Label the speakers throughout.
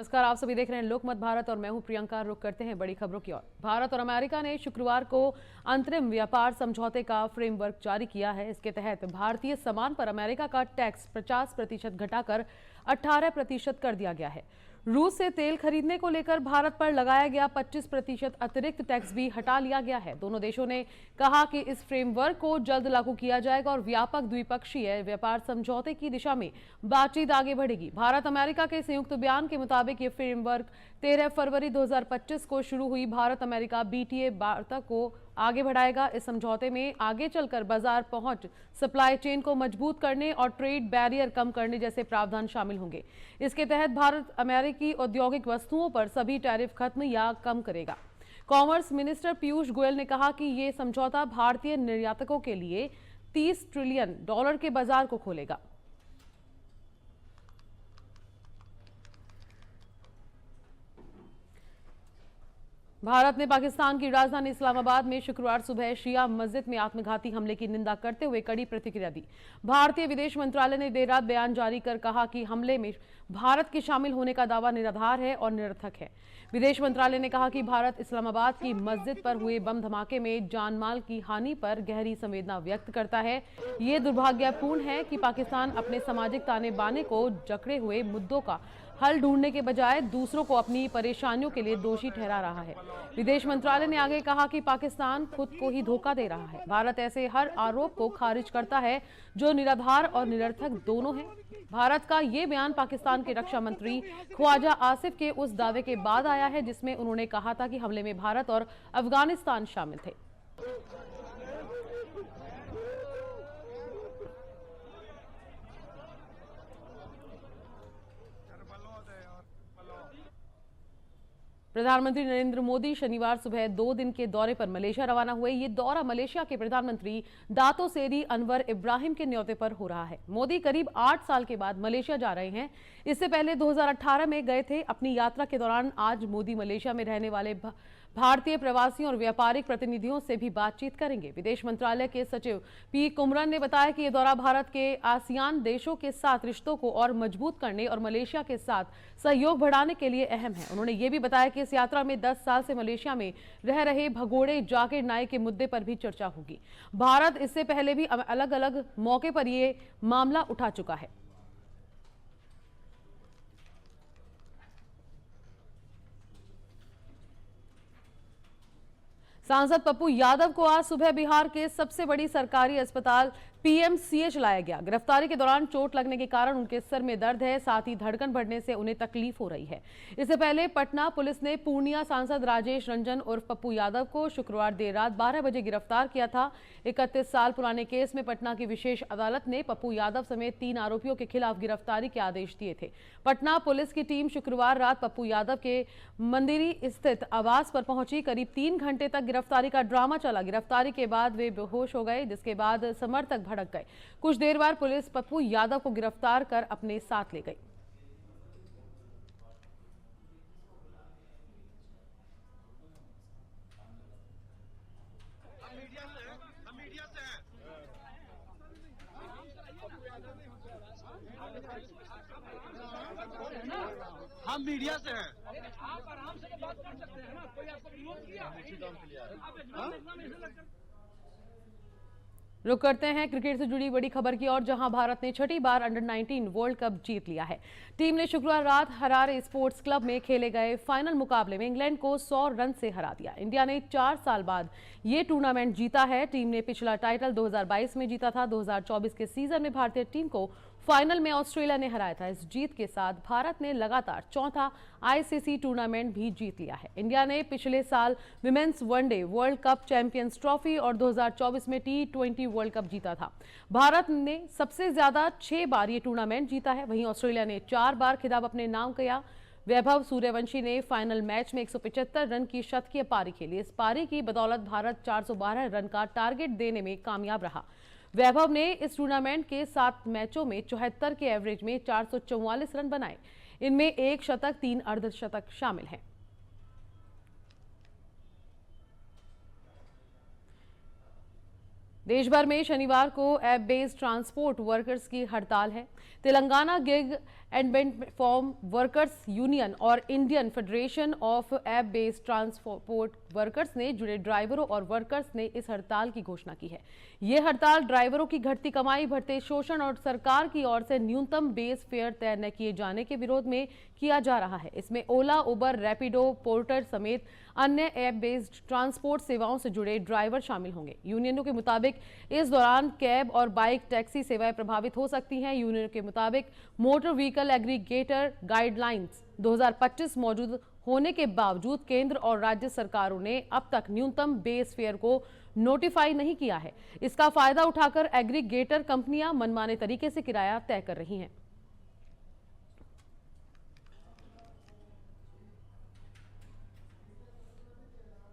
Speaker 1: नमस्कार, आप सभी देख रहे हैं लोकमत भारत और मैं हूं प्रियंका। रुक करते हैं बड़ी खबरों की ओर। भारत और अमेरिका ने शुक्रवार को अंतरिम व्यापार समझौते का फ्रेमवर्क जारी किया है। इसके तहत भारतीय सामान पर अमेरिका का टैक्स 50% घटाकर 18% कर दिया गया है। रूस से तेल खरीदने को लेकर भारत पर लगाया गया 25% अतिरिक्त टैक्स भी हटा लिया गया है। दोनों देशों ने कहा कि इस फ्रेमवर्क को जल्द लागू किया जाएगा और व्यापक द्विपक्षीय व्यापार समझौते की दिशा में बातचीत आगे बढ़ेगी। भारत अमेरिका के संयुक्त बयान के मुताबिक ये फ्रेमवर्क 13 फरवरी 2025 को शुरू हुई भारत अमेरिका बीटीए वार्ता को आगे बढ़ाएगा। इस समझौते में आगे चलकर बाजार पहुंच, सप्लाई चेन को मजबूत करने और ट्रेड बैरियर कम करने जैसे प्रावधान शामिल होंगे। इसके तहत भारत अमेरिकी औद्योगिक वस्तुओं पर सभी टैरिफ खत्म या कम करेगा। कॉमर्स मिनिस्टर पीयूष गोयल ने कहा कि ये समझौता भारतीय निर्यातकों के लिए $30 ट्रिलियन के बाजार को खोलेगा। भारत ने पाकिस्तान की राजधानी इस्लामाबाद में शुक्रवार सुबह शिया मस्जिद में आत्मघाती हमले की निंदा करते हुए कड़ी प्रतिक्रिया दी। भारतीय विदेश मंत्रालय ने देर रात बयान जारी कर कहा कि हमले में भारत के शामिल होने का दावा निराधार है और निरर्थक है। विदेश मंत्रालय ने कहा कि भारत इस्लामाबाद की मस्जिद पर हुए बम धमाके में जानमाल की हानि पर गहरी संवेदना व्यक्त करता है। ये दुर्भाग्यपूर्ण है कि पाकिस्तान अपने सामाजिक ताने बाने को जकड़े हुए मुद्दों का हल ढूंढने के बजाय दूसरों को अपनी परेशानियों के लिए दोषी ठहरा रहा है। विदेश मंत्रालय ने आगे कहा कि पाकिस्तान खुद को ही धोखा दे रहा है। भारत ऐसे हर आरोप को खारिज करता है जो निराधार और निरर्थक दोनों है। भारत का ये बयान पाकिस्तान के रक्षा मंत्री ख्वाजा आसिफ के उस दावे के बाद आया है जिसमें उन्होंने कहा था कि हमले में भारत और अफगानिस्तान शामिल थे। प्रधानमंत्री नरेंद्र मोदी शनिवार सुबह 2 दिन के दौरे पर मलेशिया रवाना हुए। ये दौरा मलेशिया के प्रधानमंत्री दातो सेरी अनवर इब्राहिम के न्योते पर हो रहा है। मोदी करीब 8 साल के बाद मलेशिया जा रहे हैं। इससे पहले 2018 में गए थे। अपनी यात्रा के दौरान आज मोदी मलेशिया में रहने वाले भारतीय प्रवासियों और व्यापारिक प्रतिनिधियों से भी बातचीत करेंगे। विदेश मंत्रालय के सचिव पी कुमरन ने बताया कि यह दौरा भारत के आसियान देशों के साथ रिश्तों को और मजबूत करने और मलेशिया के साथ सहयोग बढ़ाने के लिए अहम है। उन्होंने ये भी बताया कि इस यात्रा में 10 साल से मलेशिया में रह रहे भगोड़े जाकिर नाइक के मुद्दे पर भी चर्चा होगी। भारत इससे पहले भी अलग अलग मौके पर यह मामला उठा चुका है। सांसद पप्पू यादव को आज सुबह बिहार के सबसे बड़ी सरकारी अस्पताल पीएमसीएच लाया गया। गिरफ्तारी के दौरान चोट लगने के कारण उनके सर में दर्द है, साथ ही धड़कन बढ़ने से उन्हें तकलीफ हो रही है। इससे पहले पटना पुलिस ने पूर्णिया सांसद राजेश रंजन उर्फ पप्पू यादव को शुक्रवार देर रात 12 बजे गिरफ्तार किया था। 31 साल पुराने केस में पटना की विशेष अदालत ने पप्पू यादव समेत 3 आरोपियों के खिलाफ गिरफ्तारी के आदेश दिए थे। पटना पुलिस की टीम शुक्रवार रात पप्पू यादव के मंदिरी स्थित आवास पर पहुंची। करीब 3 घंटे तक गिरफ्तारी का ड्रामा चला। गिरफ्तारी के बाद वे बेहोश हो गए, जिसके बाद समर्थक भड़क गए। कुछ देर बाद पुलिस पप्पू यादव को गिरफ्तार कर अपने साथ ले गई।
Speaker 2: हम मीडिया से हैं।
Speaker 3: आप आराम से बात कर सकते हैं ना, कोई आपको विरोध किया?
Speaker 1: रुक करते हैं क्रिकेट से जुड़ी बड़ी खबर की ओर, जहां भारत ने छठी बार अंडर-19 वर्ल्ड कप जीत लिया है। टीम ने शुक्रवार रात हरारे स्पोर्ट्स क्लब में खेले गए फाइनल मुकाबले में इंग्लैंड को 100 रन से हरा दिया। इंडिया ने 4 साल बाद ये टूर्नामेंट जीता है। टीम ने पिछला टाइटल 2022 में जीता था। 2024 के सीजन में भारतीय टीम को फाइनल में ऑस्ट्रेलिया ने हराया था। इस जीत के साथ भारत ने लगातार चौथा आईसीसी टूर्नामेंट भी जीत लिया है। इंडिया ने पिछले साल women's one day world cup champions trophy और 2024 में T20 वर्ल्ड कप जीता था। भारत ने सबसे ज्यादा 6 बार ये टूर्नामेंट जीता है। वहीं ऑस्ट्रेलिया ने 4 बार खिताब अपने नाम किया। वैभव सूर्यवंशी ने फाइनल मैच में 175 रन की शतकीय पारी खेली। इस पारी की बदौलत भारत 412 रन का टारगेट देने में कामयाब रहा। वैभव ने इस टूर्नामेंट के 7 मैचों में 74 के एवरेज में 444 रन बनाए। इनमें 1 शतक 3 अर्धशतक शामिल हैं। देश भर में शनिवार को ऐप बेस्ड ट्रांसपोर्ट वर्कर्स की हड़ताल है। Telangana gig and platform workers union और Indian federation of app based transport workers ने जुड़े ड्राइवरों और वर्कर्स ने इस हड़ताल की घोषणा की है। ये हड़ताल ड्राइवरों की घटती कमाई, बढ़ते शोषण और सरकार की ओर से न्यूनतम बेस फेयर तय न किए जाने के विरोध में किया जा रहा है। इसमें ओला, उबर, रैपिडो, पोर्टर समेत अन्य ऐप बेस्ड ट्रांसपोर्ट सेवाओं से जुड़े ड्राइवर शामिल होंगे। यूनियनों के मुताबिक इस दौरान कैब और बाइक टैक्सी सेवाएं प्रभावित हो सकती हैं। यूनियन के मुताबिक मोटर व्हीकल एग्रीगेटर गाइडलाइंस 2025 मौजूद होने के बावजूद केंद्र और राज्य सरकारों ने अब तक न्यूनतम बेस फेयर को नोटिफाई नहीं किया है। इसका फायदा उठाकर एग्रीगेटर कंपनियां मनमाने तरीके से किराया तय कर रही हैं।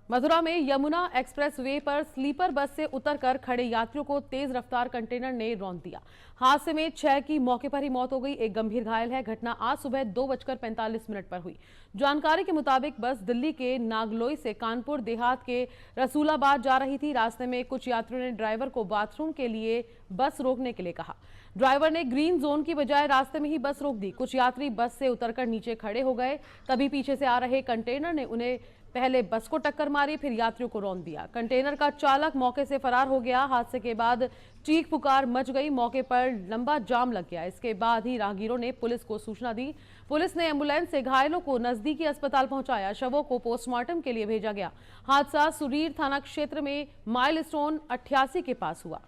Speaker 1: मथुरा में यमुना एक्सप्रेस वे पर स्लीपर बस से उतरकर खड़े यात्रियों को तेज रफ्तार कंटेनर ने रौंद दिया। हादसे में 6 की मौके पर ही मौत हो गई, एक गंभीर घायल है। घटना आज सुबह 2:45 पर हुई। जानकारी के मुताबिक बस दिल्ली के नागलोई से कानपुर देहात के रसूलाबाद जा रही थी। रास्ते में कुछ यात्रियों ने ड्राइवर को बाथरूम के लिए बस रोकने के लिए कहा। ड्राइवर ने ग्रीन जोन की बजाय रास्ते में ही बस रोक दी। कुछ यात्री बस से उतरकर नीचे खड़े हो गए। तभी पीछे से आ रहे कंटेनर ने उन्हें पहले बस को टक्कर मारी, फिर यात्रियों को रौंद दिया। कंटेनर का चालक मौके से फरार हो गया। हादसे के बाद चीख पुकार मच गई। मौके पर लंबा जाम लग गया। इसके बाद ही राहगीरों ने पुलिस को सूचना दी। पुलिस ने एम्बुलेंस से घायलों को नजदीकी अस्पताल पहुंचाया। शवों को पोस्टमार्टम के लिए भेजा गया। हादसा सुरीर थाना क्षेत्र में माइलस्टोन 88 के पास हुआ।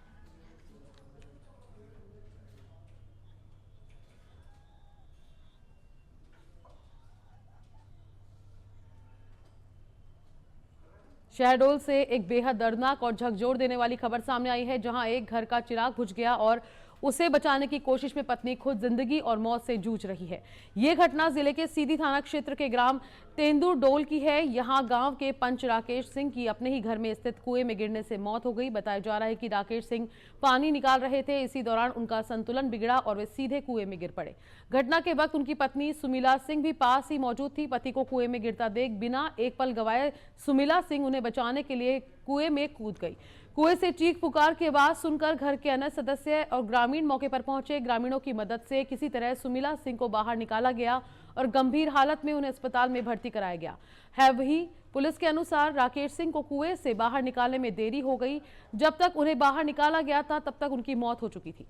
Speaker 1: शहडोल से एक बेहद दर्दनाक और झकझोर देने वाली खबर सामने आई है, जहां एक घर का चिराग बुझ गया और उसे बचाने की कोशिश में पत्नी खुद जिंदगी और मौत से जूझ रही है। ये घटना जिले के सीधी थाना क्षेत्र के ग्राम तेंदुडोल की है। यहां गांव के पंच राकेश सिंह की अपने ही घर में स्थित कुएं में गिरने से मौत हो गई। बताया जा रहा है कि राकेश सिंह पानी निकाल रहे थे। इसी दौरान उनका संतुलन बिगड़ा और वे सीधे कुएं में गिर पड़े। घटना के वक्त उनकी पत्नी सुमिला सिंह भी पास ही मौजूद थी। पति को कुएं में गिरता देख बिना एक पल गवाए सुमिला सिंह उन्हें बचाने के लिए कुएं में कूद गई। कुएं से चीख पुकार की आवाज सुनकर घर के अन्य सदस्य और ग्रामीण मौके पर पहुंचे। ग्रामीणों की मदद से किसी तरह सुमिला सिंह को बाहर निकाला गया और गंभीर हालत में उन्हें अस्पताल में भर्ती कराया गया है। वहीं पुलिस के अनुसार राकेश सिंह को कुएं से बाहर निकालने में देरी हो गई। जब तक उन्हें बाहर निकाला गया था तब तक उनकी मौत हो चुकी थी।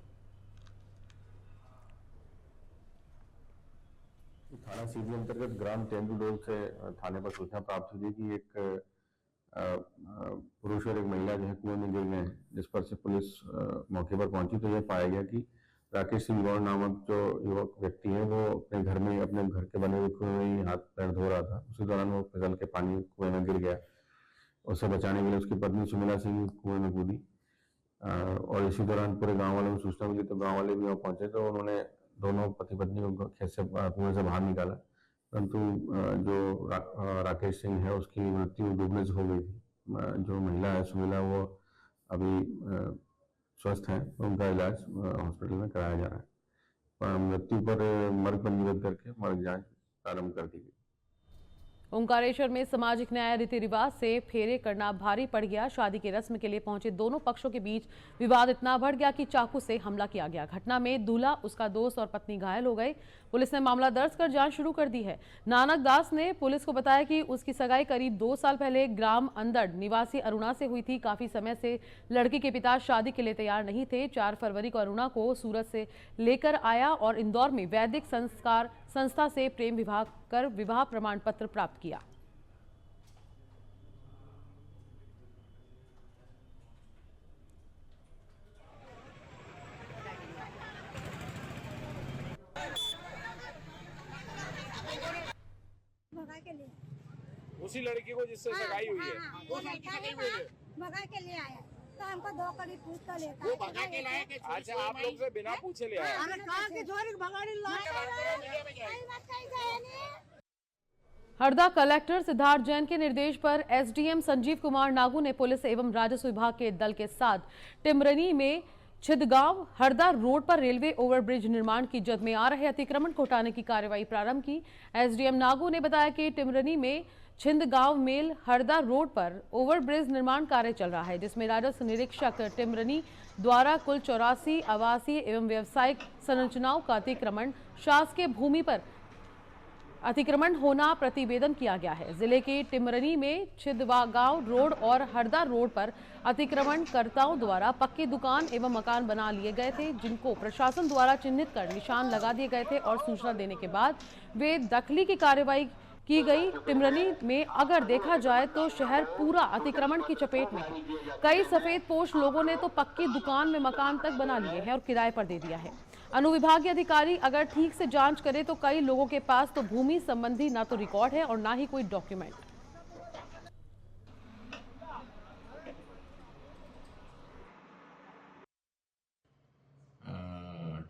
Speaker 4: थाना सीधी अंतर्गत ग्राम तेंदुडोल से थाने पर सूचना प्राप्त हुई कि एक पुरुष और एक महिला जो है कुएं में गिर गए हैं, जिस पर से पुलिस मौके पर पहुंची तो यह पाया गया कि राकेश सिंह गौड़ नामक जो युवक व्यक्ति है वो अपने घर में अपने घर के बने हुए कुएं में ही हाथ पैर धो रहा था। उसी दौरान वो फिसल के पानी कुएं में गिर गया। उसे बचाने के लिए उसकी पत्नी सुमिला सिंह कुएं में कूदी और इसी दौरान पूरे गाँव वालों को सूचना मिली तो गाँव वाले भी वहाँ पहुंचे तो उन्होंने दोनों पति पत्नी को खेत से कुएं से बाहर निकाला। परंतु जो राकेश सिंह है उसकी मृत्यु डूबने से हो गई थी। जो महिला है सुमिला वो अभी स्वस्थ हैं, उनका इलाज हॉस्पिटल में कराया जा रहा है। मृत्यु पर मर्ग पंजीकृत करके मर्ग जांच प्रारंभ कर दी गई।
Speaker 1: ओंकारेश्वर में सामाजिक न्याय रीति रिवाज से फेरे करना भारी पड़ गया। शादी की रस्म के लिए पहुंचे दोनों पक्षों के बीच विवाद इतना बढ़ गया कि चाकू से हमला किया गया। घटना में दूल्हा, उसका दोस्त और पत्नी घायल हो गए। पुलिस ने मामला दर्ज कर जांच शुरू कर दी है। नानक दास ने पुलिस को बताया कि उसकी सगाई करीब 2 साल पहले ग्राम अंदड़ निवासी अरुणा से हुई थी। काफी समय से लड़की के पिता शादी के लिए तैयार नहीं थे। 4 फरवरी को अरुणा को सूरत से लेकर आया और इंदौर में वैदिक संस्कार संस्था से प्रेम विवाह कर विवाह प्रमाण पत्र प्राप्त किया।
Speaker 3: उसी लड़की को जिससे सगाई हुई है
Speaker 5: वो लड़की सगाई हुई है भगा के ले आया तो हमको 2 कड़ी पूछ कर लेता
Speaker 3: वो भगा के लाया कि अच्छा आप लोग से बिना पूछे ले आया।
Speaker 5: अरे कहां के छोरी भगाड़ी
Speaker 1: हरदा कलेक्टर सिद्धार्थ जैन के निर्देश पर एसडीएम संजीव कुमार नागू ने पुलिस एवं राजस्व विभाग के दल के साथ टिमरनी में छिदगांव हरदा रोड पर रेलवे ओवरब्रिज निर्माण की जद में आ रहे अतिक्रमण को हटाने की कार्रवाई प्रारंभ की। एसडीएम नागू ने बताया कि टिमरनी में छिंदगांव मेल हरदा रोड पर ओवरब्रिज निर्माण कार्य चल रहा है, जिसमें राजस्व निरीक्षक टिमरनी द्वारा कुल 84 आवासीय एवं व्यावसायिक संरचनाओं का अतिक्रमण शासकीय भूमि पर अतिक्रमण होना प्रतिवेदन किया गया है। जिले के टिमरनी में छिंदगांव रोड और हरदा रोड पर अतिक्रमणकर्ताओं द्वारा पक्की दुकान एवं मकान बना लिए गए थे, जिनको प्रशासन द्वारा चिन्हित कर निशान लगा दिए गए थे और सूचना देने के बाद वे दखली की कार्रवाई की गई। टिमरनी में अगर देखा जाए तो शहर पूरा अतिक्रमण की चपेट में है। कई सफेद पोश लोगों ने तो पक्की दुकान में मकान तक बना लिए हैं और किराए पर दे दिया है। अनुविभागीय अधिकारी अगर ठीक से जांच करे तो कई लोगों के पास तो भूमि संबंधी ना तो रिकॉर्ड है और ना ही कोई डॉक्यूमेंट।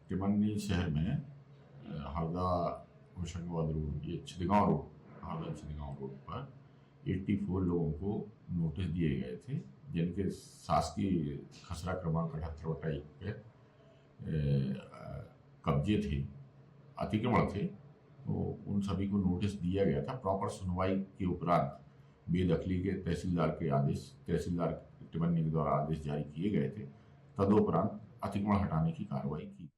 Speaker 6: टिमरनी शहर में हरदा होशंगाबाद रोड, ये छिंदगांव रोड, हरदा छिंदगांव रोड पर 84 लोगों को नोटिस दिए गए थे, जिनके शासकीय खसरा क्रमांक 78/1 पे कब्जे थे, अतिक्रमण थे, तो उन सभी को नोटिस दिया गया था। प्रॉपर सुनवाई के उपरांत बेदखली के तहसीलदार टिमरनी के द्वारा आदेश जारी किए गए थे। तदोपरांत अतिक्रमण हटाने की कार्रवाई की।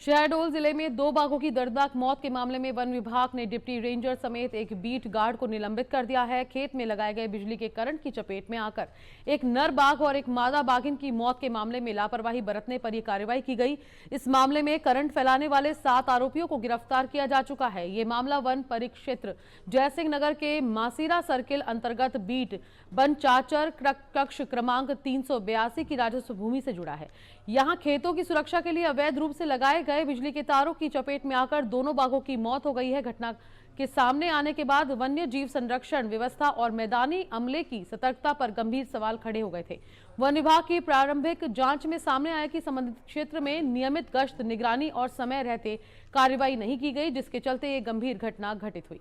Speaker 1: शहडोल जिले में 2 बाघों की दर्दनाक मौत के मामले में वन विभाग ने डिप्टी रेंजर समेत एक बीट गार्ड को निलंबित कर दिया है। खेत में लगाए गए बिजली के करंट की चपेट में आकर एक नर बाघ और एक मादा बाघिन की मौत के मामले में लापरवाही बरतने पर यह कार्रवाई की गई। इस मामले में करंट फैलाने वाले 7 आरोपियों को गिरफ्तार किया जा चुका है। ये मामला वन परिक्षेत्र जयसिंह नगर के मासीरा सर्किल अंतर्गत बीट वन चाचर कक्ष क्रमांक 382 की राजस्व भूमि से जुड़ा है। यहाँ खेतों की सुरक्षा के लिए अवैध रूप से लगाए गए बिजली के तारों की चपेट में आकर दोनों बाघों की मौत हो गई है। घटना के सामने आने के बाद वन्य जीव संरक्षण व्यवस्था और मैदानी अमले की सतर्कता पर गंभीर सवाल खड़े हो गए थे। वन विभाग की प्रारंभिक जांच में सामने आया कि संबंधित क्षेत्र में नियमित गश्त, निगरानी और समय रहते कार्रवाई नहीं की गई, जिसके चलते ये गंभीर घटना घटित हुई।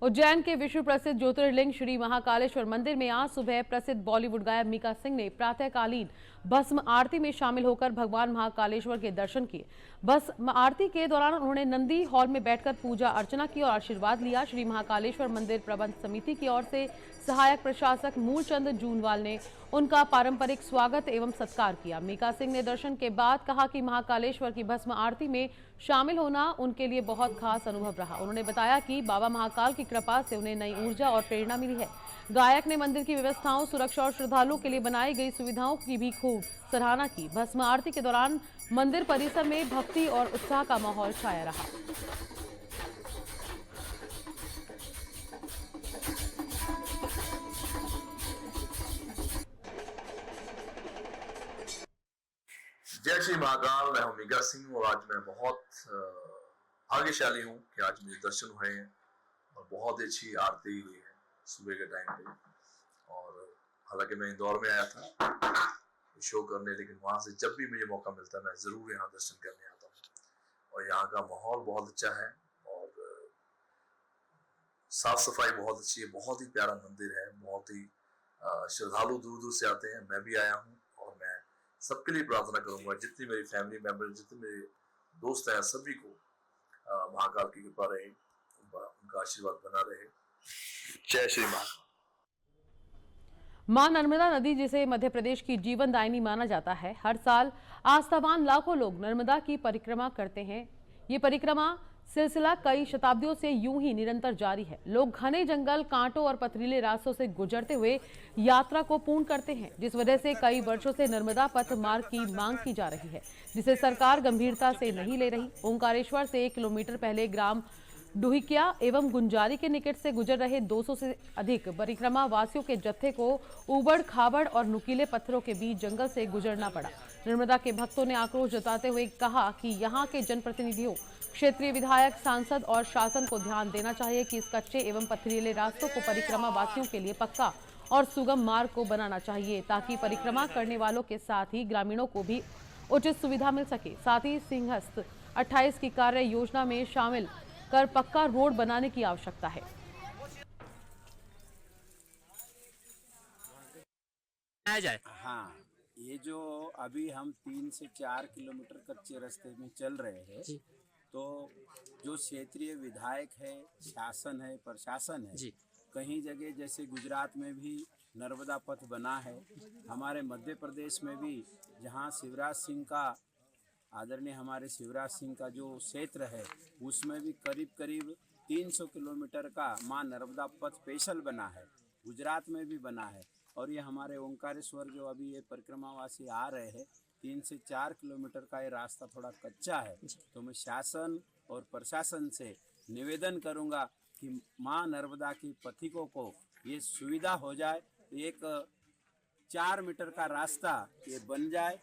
Speaker 1: उज्जैन के विश्व प्रसिद्ध ज्योतिर्लिंग श्री महाकालेश्वर मंदिर में आज सुबह प्रसिद्ध बॉलीवुड गायक मीका सिंह ने प्रातःकालीन भस्म आरती में शामिल होकर भगवान महाकालेश्वर के दर्शन किए। भस्म आरती के दौरान उन्होंने नंदी हॉल में बैठकर पूजा अर्चना की और आशीर्वाद लिया। श्री महाकालेश्वर मंदिर प्रबंध समिति की ओर से सहायक प्रशासक मूलचंद जूनवाल ने उनका पारंपरिक स्वागत एवं सत्कार किया। मीका सिंह ने दर्शन के बाद कहा कि महाकालेश्वर की भस्म आरती में शामिल होना उनके लिए बहुत खास अनुभव रहा। उन्होंने बताया कि बाबा महाकाल की कृपा से उन्हें नई ऊर्जा और प्रेरणा मिली है। गायक ने मंदिर की व्यवस्थाओं, सुरक्षा और श्रद्धालुओं के लिए बनाई गई सुविधाओं की भी खूब सराहना की। भस्म आरती के दौरान मंदिर परिसर में भक्ति और उत्साह का माहौल छाया रहा।
Speaker 7: जय श्री महाकाल। मैं हूं मीका सिंह और आज मैं बहुत भाग्यशाली हूं कि आज मुझे दर्शन हुए हैं और बहुत अच्छी आरती हुई है सुबह के टाइम पे। और हालांकि मैं इंदौर में आया था शो करने, लेकिन वहां से जब भी मुझे मौका मिलता है मैं जरूर यहाँ दर्शन करने आता हूँ। और यहाँ का माहौल बहुत अच्छा है और साफ सफाई बहुत अच्छी है। बहुत ही प्यारा मंदिर है, बहुत ही श्रद्धालु दूर दूर से आते हैं। मैं भी आया हूँ और मैं सबके लिए प्रार्थना करूंगा, जितनी मेरी फैमिली मेंबर, जितने मेरे दोस्त हैं, सभी को महाकाल की कृपा रहे, उनका आशीर्वाद बना रहे। जय श्री महाकाल।
Speaker 1: मां नर्मदा नदी, जिसे मध्य प्रदेश की जीवनदायिनी माना जाता है, हर साल आस्थावान लाखों लोग नर्मदा की परिक्रमा करते हैं। ये परिक्रमा सिलसिला कई शताब्दियों से यूं ही निरंतर जारी है। लोग घने जंगल, कांटों और पथरीले रास्तों से गुजरते हुए यात्रा को पूर्ण करते हैं, जिस वजह से कई वर्षों से नर्मदा पथ मार्ग की मांग की जा रही है, जिसे सरकार गंभीरता से नहीं ले रही। ओंकारेश्वर से 1 किलोमीटर पहले ग्राम डुहिकिया एवं गुंजारी के निकट से गुजर रहे 200 से अधिक परिक्रमा वासियों के जत्थे को उबड़ खाबड़ और नुकीले पत्थरों के बीच जंगल से गुजरना पड़ा। नर्मदा के भक्तों ने आक्रोश जताते हुए कहा कि यहाँ के जनप्रतिनिधियों, क्षेत्रीय विधायक, सांसद और शासन को ध्यान देना चाहिए कि इस कच्चे एवं पथरीले रास्तों को परिक्रमा वासियों के लिए पक्का और सुगम मार्ग को बनाना चाहिए, ताकि परिक्रमा करने वालों के साथ ही ग्रामीणों को भी उचित सुविधा मिल सके। साथ ही सिंहस्थ 28 की कार्य योजना में शामिल कर पक्का रोड बनाने की आवश्यकता है।
Speaker 2: जाए।
Speaker 8: हाँ, ये जो अभी हम 3 से 4 किलोमीटर कच्चे रास्ते में चल रहे हैं, तो जो क्षेत्रीय विधायक है, शासन है, प्रशासन है, कहीं जगह जैसे गुजरात में भी नर्मदा पथ बना है, हमारे मध्य प्रदेश में भी जहाँ शिवराज सिंह का आदरणीय हमारे शिवराज सिंह का जो क्षेत्र है उसमें भी करीब करीब 300 किलोमीटर का माँ नर्मदा पथ स्पेशल बना है, गुजरात में भी बना है। और ये हमारे ओंकारेश्वर जो अभी ये परिक्रमावासी आ रहे हैं 3 से 4 किलोमीटर का ये रास्ता थोड़ा कच्चा है, तो मैं शासन और प्रशासन से निवेदन करूंगा कि माँ नर्मदा की पथिकों को ये सुविधा हो जाए, एक 4 मीटर का रास्ता ये बन जाए।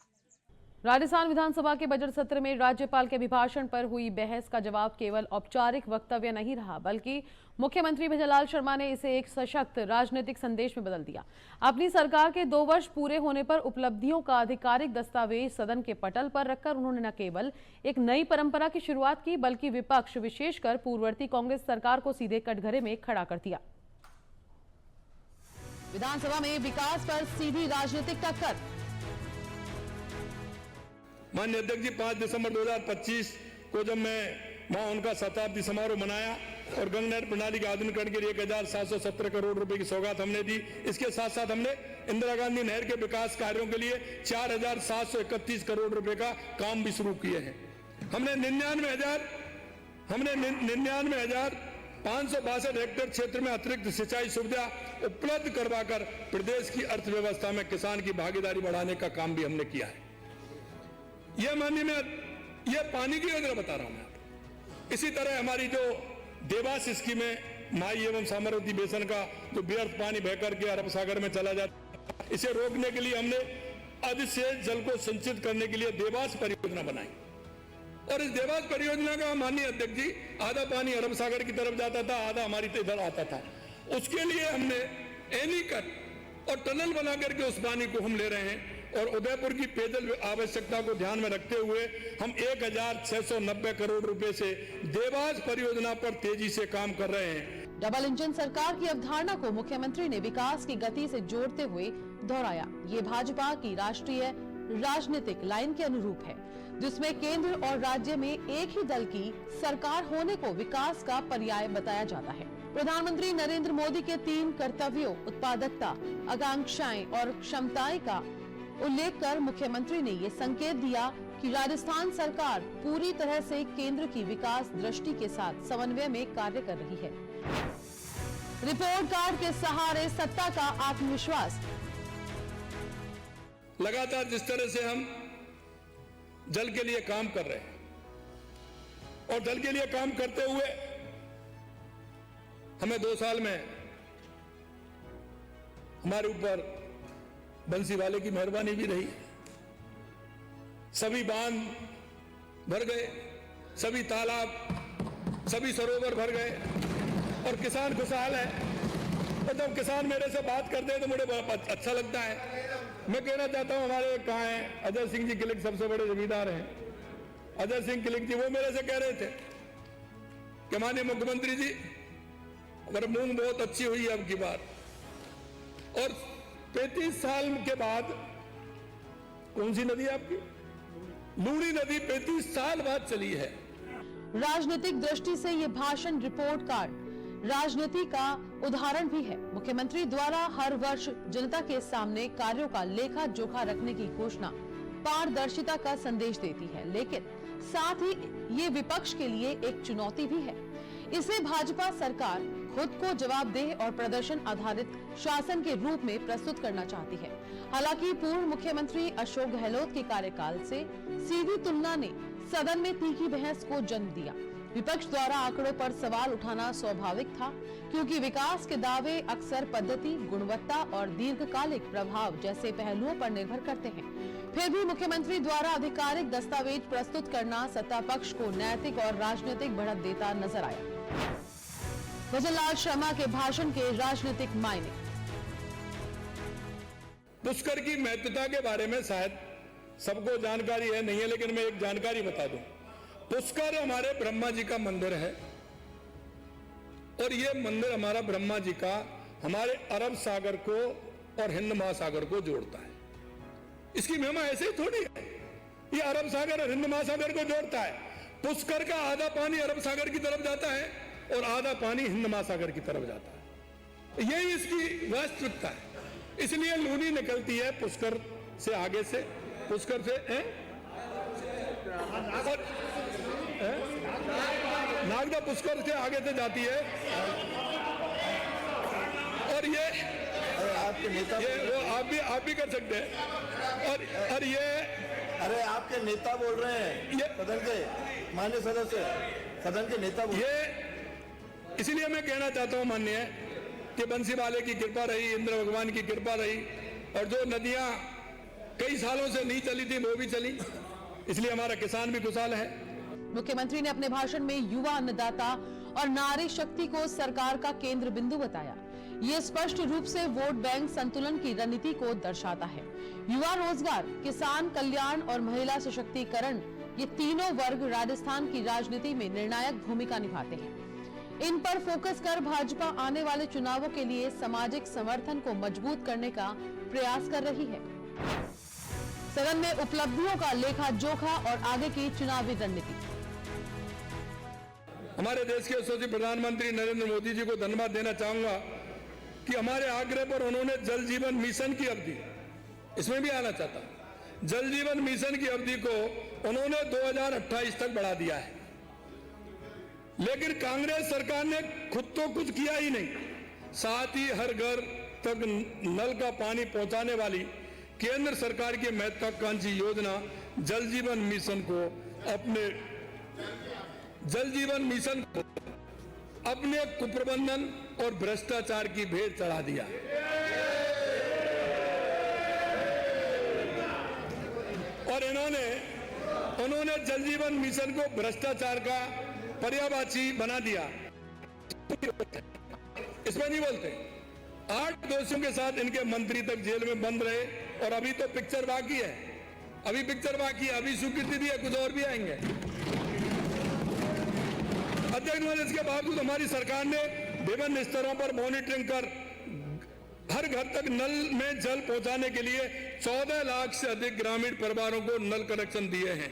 Speaker 1: राजस्थान विधानसभा के बजट सत्र में राज्यपाल के अभिभाषण पर हुई बहस का जवाब केवल औपचारिक वक्तव्य नहीं रहा, बल्कि मुख्यमंत्री भजनलाल शर्मा ने इसे एक सशक्त राजनीतिक संदेश में बदल दिया। अपनी सरकार के 2 वर्ष पूरे होने पर उपलब्धियों का आधिकारिक दस्तावेज सदन के पटल पर रखकर उन्होंने न केवल एक नई परंपरा की शुरुआत की, बल्कि विपक्ष विशेषकर पूर्ववर्ती कांग्रेस सरकार को सीधे कटघरे में खड़ा कर दिया। विधानसभा में विकास पर सीधी राजनीतिक टक्कर।
Speaker 9: माननीय अध्यक्ष जी, 5 दिसंबर 2025 को जब मैं वहां उनका शताब्दी समारोह मनाया और गंगा नहर प्रणाली के आधुनिकरण के लिए 1717 करोड़ रुपए की सौगात हमने दी। इसके साथ साथ हमने इंदिरा गांधी नहर के विकास कार्यों के लिए 4731 करोड़ रुपए का काम भी शुरू किए हैं। हमने 99,562 हेक्टेयर क्षेत्र में अतिरिक्त सिंचाई सुविधा उपलब्ध करवाकर प्रदेश की अर्थव्यवस्था में किसान की भागीदारी बढ़ाने का काम भी हमने किया है। यह माननीय में यह पानी की योजना बता रहा हूं मैं। इसी तरह हमारी जो देवास स्कीम है, माई एवं सामरवती बेसन का जो व्यर्थ पानी बहकर के अरब सागर में चला जाता, इसे रोकने के लिए हमने अधिक से जल को संचित करने के लिए देवास परियोजना बनाई। और इस देवास परियोजना का माननीय अध्यक्ष जी आधा पानी अरब सागर की तरफ जाता था, आधा हमारी इधर आता था। उसके लिए हमने एनीकट और टनल बना करके उस पानी को हम ले रहे हैं। और उदयपुर की पेयजल आवश्यकता को ध्यान में रखते हुए हम 1690 करोड़ रुपए से देवास परियोजना पर तेजी से काम कर रहे हैं।
Speaker 1: डबल इंजन सरकार की अवधारणा को मुख्यमंत्री ने विकास की गति से जोड़ते हुए दोहराया। ये भाजपा की राष्ट्रीय राजनीतिक लाइन के अनुरूप है, जिसमें केंद्र और राज्य में एक ही दल की सरकार होने को विकास का पर्याय बताया जाता है। प्रधानमंत्री नरेंद्र मोदी के 3 कर्तव्यों उत्पादकता, आकांक्षाएं और क्षमताएं का उल्लेख कर मुख्यमंत्री ने ये संकेत दिया कि राजस्थान सरकार पूरी तरह से केंद्र की विकास दृष्टि के साथ समन्वय में कार्य कर रही है। रिपोर्ट कार्ड के सहारे सत्ता का आत्मविश्वास।
Speaker 9: लगातार जिस तरह से हम जल के लिए काम कर रहे हैं और जल के लिए काम करते हुए हमें 2 साल में हमारे ऊपर बंसी वाले की मेहरबानी भी रही। सभी बांध भर गए, सभी तालाब, सभी सरोवर भर गए और किसान खुशहाल है। तो जब किसान मेरे से बात करते हैं तो मुझे बहुत अच्छा लगता है। मैं कहना चाहता हूं, हमारे कहाँ हैं अजय सिंह जी किलिक, सबसे बड़े जमींदार हैं अजय सिंह किलिक जी। वो मेरे से कह रहे थे कि माननीय मुख्यमंत्री जी अगर मूंग बहुत अच्छी हुई है अब की बार, और 35 साल के बाद कौन सी नदी आपकी? लूणी नदी 35 साल बाद चली है।
Speaker 1: राजनीतिक दृष्टि से ये भाषण रिपोर्ट कार्ड राजनीति का उदाहरण भी है। मुख्यमंत्री द्वारा हर वर्ष जनता के सामने कार्यों का लेखा जोखा रखने की घोषणा पारदर्शिता का संदेश देती है, लेकिन साथ ही ये विपक्ष के लिए एक चुनौती भी है। इसे भाजपा सरकार खुद को जवाबदेह और प्रदर्शन आधारित शासन के रूप में प्रस्तुत करना चाहती है। हालांकि पूर्व मुख्यमंत्री अशोक गहलोत के कार्यकाल से सीधी तुलना ने सदन में तीखी बहस को जन्म दिया। विपक्ष द्वारा आंकड़ों पर सवाल उठाना स्वाभाविक था, क्योंकि विकास के दावे अक्सर पद्धति, गुणवत्ता और दीर्घकालिक प्रभाव जैसे पहलुओं पर निर्भर करते हैं। फिर भी मुख्यमंत्री द्वारा आधिकारिक दस्तावेज प्रस्तुत करना सत्ता पक्ष को नैतिक और राजनीतिक बढ़त देता नजर आया। भजनलाल शर्मा के भाषण के राजनीतिक मायने।
Speaker 9: पुष्कर की महत्वता के बारे में शायद सबको जानकारी है, नहीं है, लेकिन मैं एक जानकारी बता दूं। पुष्कर हमारे ब्रह्मा जी का मंदिर है और ये मंदिर हमारा ब्रह्मा जी का हमारे अरब सागर को और हिंद महासागर को जोड़ता है। इसकी महिमा ऐसे ही थोड़ी है। ये अरब सागर और हिंद महासागर को जोड़ता है। पुष्कर का आधा पानी अरब सागर की तरफ जाता है और आधा पानी हिंद महासागर की तरफ जाता है। यही इसकी वास्तविकता है। इसलिए लूनी निकलती है पुष्कर से, आगे से, पुष्कर से नागदा पुष्कर से आगे से जाती है। और ये
Speaker 2: आपके नेता,
Speaker 9: ये वो आप भी कर सकते हैं। और ये
Speaker 2: अरे आपके नेता बोल रहे हैं,
Speaker 9: ये
Speaker 2: सदन के माननीय सदस्य, सदन के नेता बोल
Speaker 9: ये इसलिए मैं कहना चाहता हूं माननीय कि बंसी वाले की कृपा रही, इंद्र भगवान की कृपा रही, और जो नदियां कई सालों से नहीं चली थी वो भी चली, इसलिए हमारा किसान भी खुशहाल है।
Speaker 1: मुख्यमंत्री ने अपने भाषण में युवा अन्नदाता और नारी शक्ति को सरकार का केंद्र बिंदु बताया। ये स्पष्ट रूप से वोट बैंक संतुलन की रणनीति को दर्शाता है। युवा रोजगार, किसान कल्याण और महिला सशक्तिकरण, ये तीनों वर्ग राजस्थान की राजनीति में निर्णायक भूमिका निभाते हैं। इन पर फोकस कर भाजपा आने वाले चुनावों के लिए सामाजिक समर्थन को मजबूत करने का प्रयास कर रही है। सदन में उपलब्धियों का लेखा जोखा और आगे की चुनावी रणनीति।
Speaker 9: हमारे देश के यशस्वी प्रधानमंत्री नरेंद्र मोदी जी को धन्यवाद देना चाहूंगा कि हमारे आग्रह पर उन्होंने जल जीवन मिशन की अवधि, इसमें भी आना चाहता हूं, जल जीवन मिशन की अवधि को उन्होंने 2028 तक बढ़ा दिया है। लेकिन कांग्रेस सरकार ने खुद तो कुछ किया ही नहीं, साथ ही हर घर तक नल का पानी पहुंचाने वाली केंद्र सरकार की महत्वाकांक्षी योजना जल जीवन मिशन को अपने कुप्रबंधन और भ्रष्टाचार की भेंट चढ़ा दिया। और उन्होंने जल जीवन मिशन को भ्रष्टाचार का पर्यायवाची बना दिया। इसमें नहीं बोलते। 8 दोषियों के साथ इनके मंत्री तक जेल में बंद रहे, और अभी तो पिक्चर बाकी है, अभी स्वीकृति दी है, कुछ और भी आएंगे। अध्यक्ष, इसके बावजूद हमारी सरकार ने विभिन्न स्तरों पर मॉनिटरिंग कर हर घर तक नल में जल पहुंचाने के लिए 14 लाख से अधिक ग्रामीण परिवारों को नल कनेक्शन दिए हैं।